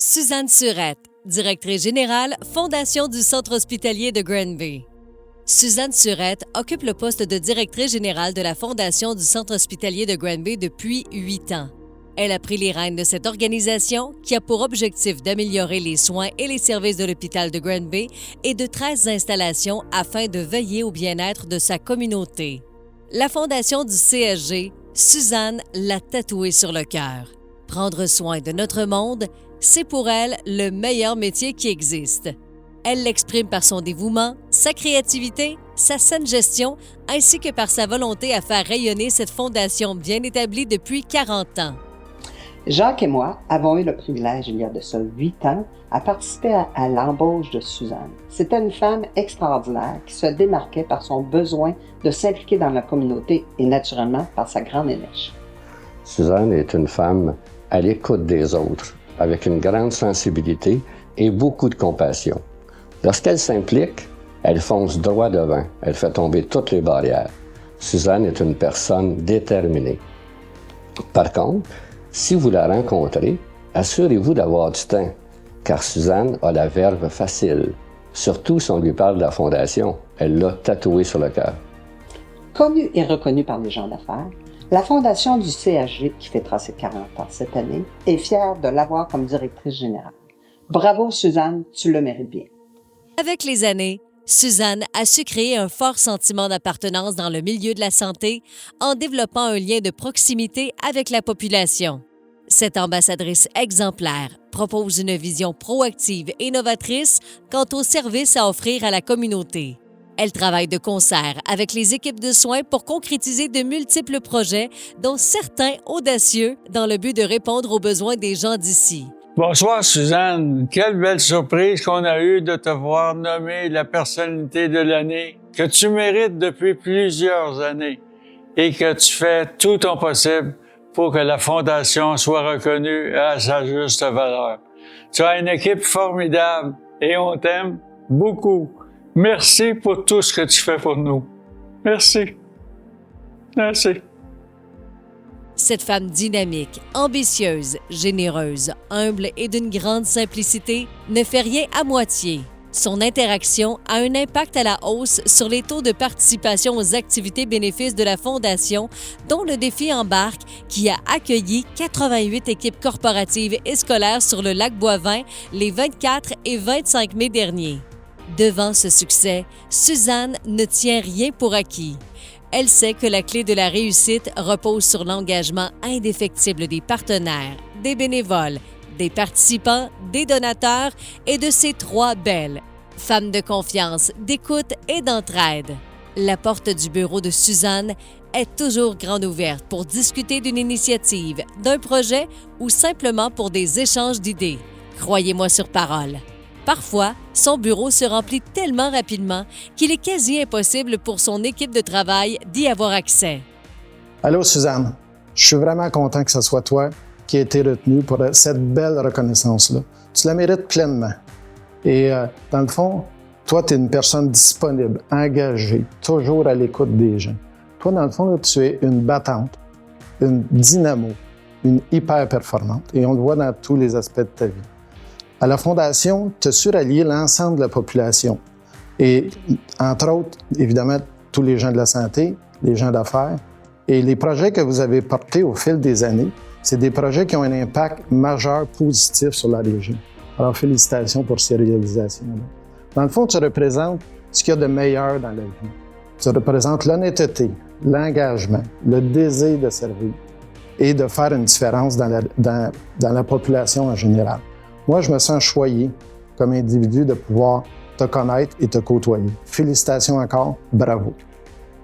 Suzanne Surette, directrice générale, Fondation du Centre hospitalier de Granby. Suzanne Surette occupe le poste de directrice générale de la Fondation du Centre hospitalier de Granby depuis 8 ans. Elle a pris les rênes de cette organisation qui a pour objectif d'améliorer les soins et les services de l'hôpital de Granby et de 13 installations afin de veiller au bien-être de sa communauté. La Fondation du CSG, Suzanne l'a tatouée sur le cœur. Prendre soin de notre monde, c'est pour elle le meilleur métier qui existe. Elle l'exprime par son dévouement, sa créativité, sa saine gestion, ainsi que par sa volonté à faire rayonner cette fondation bien établie depuis 40 ans. Jacques et moi avons eu le privilège, il y a de ça 8 ans, à participer à l'embauche de Suzanne. C'était une femme extraordinaire qui se démarquait par son besoin de s'impliquer dans la communauté et naturellement par sa grande énergie. Suzanne est une femme à l'écoute des autres, avec une grande sensibilité et beaucoup de compassion. Lorsqu'elle s'implique, elle fonce droit devant, elle fait tomber toutes les barrières. Suzanne est une personne déterminée. Par contre, si vous la rencontrez, assurez-vous d'avoir du temps, car Suzanne a la verve facile. Surtout si on lui parle de la Fondation, elle l'a tatouée sur le cœur. Connue et reconnue par les gens d'affaires, la Fondation du CHG, qui fêtera ses 40 ans cette année, est fière de l'avoir comme directrice générale. Bravo Suzanne, tu le mérites bien. Avec les années, Suzanne a su créer un fort sentiment d'appartenance dans le milieu de la santé en développant un lien de proximité avec la population. Cette ambassadrice exemplaire propose une vision proactive et novatrice quant aux services à offrir à la communauté. Elle travaille de concert avec les équipes de soins pour concrétiser de multiples projets, dont certains audacieux, dans le but de répondre aux besoins des gens d'ici. Bonsoir Suzanne, quelle belle surprise qu'on a eue de te voir nommer la personnalité de l'année que tu mérites depuis plusieurs années et que tu fais tout ton possible pour que la Fondation soit reconnue à sa juste valeur. Tu as une équipe formidable et on t'aime beaucoup. Merci pour tout ce que tu fais pour nous. Merci. Merci. Cette femme dynamique, ambitieuse, généreuse, humble et d'une grande simplicité ne fait rien à moitié. Son interaction a un impact à la hausse sur les taux de participation aux activités bénéfices de la Fondation, dont le défi embarque, qui a accueilli 88 équipes corporatives et scolaires sur le lac Boivin les 24 et 25 mai derniers. Devant ce succès, Suzanne ne tient rien pour acquis. Elle sait que la clé de la réussite repose sur l'engagement indéfectible des partenaires, des bénévoles, des participants, des donateurs et de ces 3 belles, femmes de confiance, d'écoute et d'entraide. La porte du bureau de Suzanne est toujours grande ouverte pour discuter d'une initiative, d'un projet ou simplement pour des échanges d'idées. Croyez-moi sur parole. Parfois, son bureau se remplit tellement rapidement qu'il est quasi impossible pour son équipe de travail d'y avoir accès. Allô Suzanne, je suis vraiment content que ce soit toi qui aies été retenue pour cette belle reconnaissance-là. Tu la mérites pleinement. Et dans le fond, toi, tu es une personne disponible, engagée, toujours à l'écoute des gens. Toi, dans le fond, là, tu es une battante, une dynamo, une hyper performante. Et on le voit dans tous les aspects de ta vie. À la Fondation, tu as su rallier l'ensemble de la population. Et entre autres, évidemment, tous les gens de la santé, les gens d'affaires. Et les projets que vous avez portés au fil des années, c'est des projets qui ont un impact majeur, positif sur la région. Alors, félicitations pour ces réalisations-là. Dans le fond, tu représentes ce qu'il y a de meilleur dans la vie. Tu représentes l'honnêteté, l'engagement, le désir de servir et de faire une différence dans la population en général. Moi, je me sens choyé comme individu de pouvoir te connaître et te côtoyer. Félicitations encore, bravo.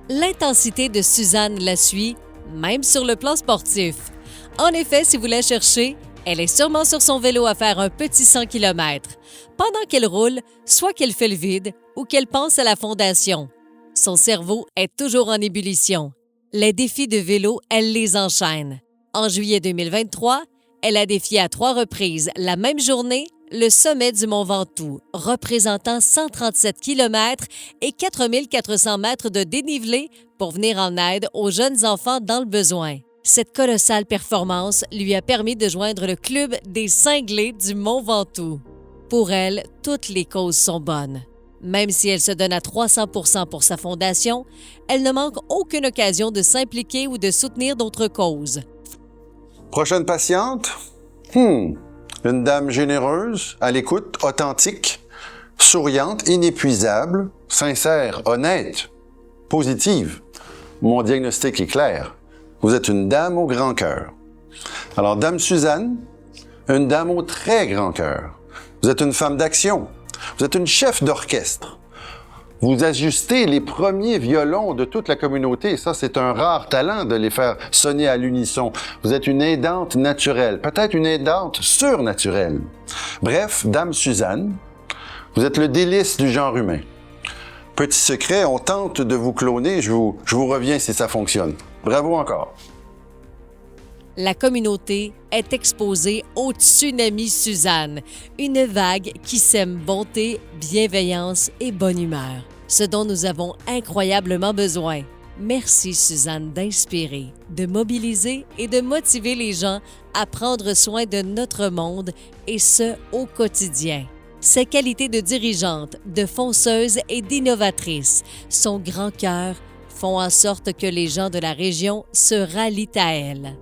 L'intensité de Suzanne la suit, même sur le plan sportif. En effet, si vous la cherchez, elle est sûrement sur son vélo à faire un petit 100 km. Pendant qu'elle roule, soit qu'elle fait le vide ou qu'elle pense à la Fondation. Son cerveau est toujours en ébullition. Les défis de vélo, elle les enchaîne. En juillet 2023, elle a défié à 3 reprises la même journée le sommet du Mont Ventoux, représentant 137 km et 4 400 mètres de dénivelé pour venir en aide aux jeunes enfants dans le besoin. Cette colossale performance lui a permis de joindre le club des cinglés du Mont Ventoux. Pour elle, toutes les causes sont bonnes. Même si elle se donne à 300% pour sa fondation, elle ne manque aucune occasion de s'impliquer ou de soutenir d'autres causes. Prochaine patiente? Une dame généreuse, à l'écoute, authentique, souriante, inépuisable, sincère, honnête, positive. Mon diagnostic est clair. Vous êtes une dame au grand cœur. Alors, Dame Suzanne, une dame au très grand cœur. Vous êtes une femme d'action. Vous êtes une chef d'orchestre. Vous ajustez les premiers violons de toute la communauté. Ça, c'est un rare talent de les faire sonner à l'unisson. Vous êtes une aidante naturelle, peut-être une aidante surnaturelle. Bref, Dame Suzanne, vous êtes le délice du genre humain. Petit secret, on tente de vous cloner. Je vous reviens si ça fonctionne. Bravo encore. La communauté est exposée au tsunami Suzanne, une vague qui sème bonté, bienveillance et bonne humeur, ce dont nous avons incroyablement besoin. Merci Suzanne d'inspirer, de mobiliser et de motiver les gens à prendre soin de notre monde et ce, au quotidien. Ses qualités de dirigeante, de fonceuse et d'innovatrice, son grand cœur, font en sorte que les gens de la région se rallient à elle.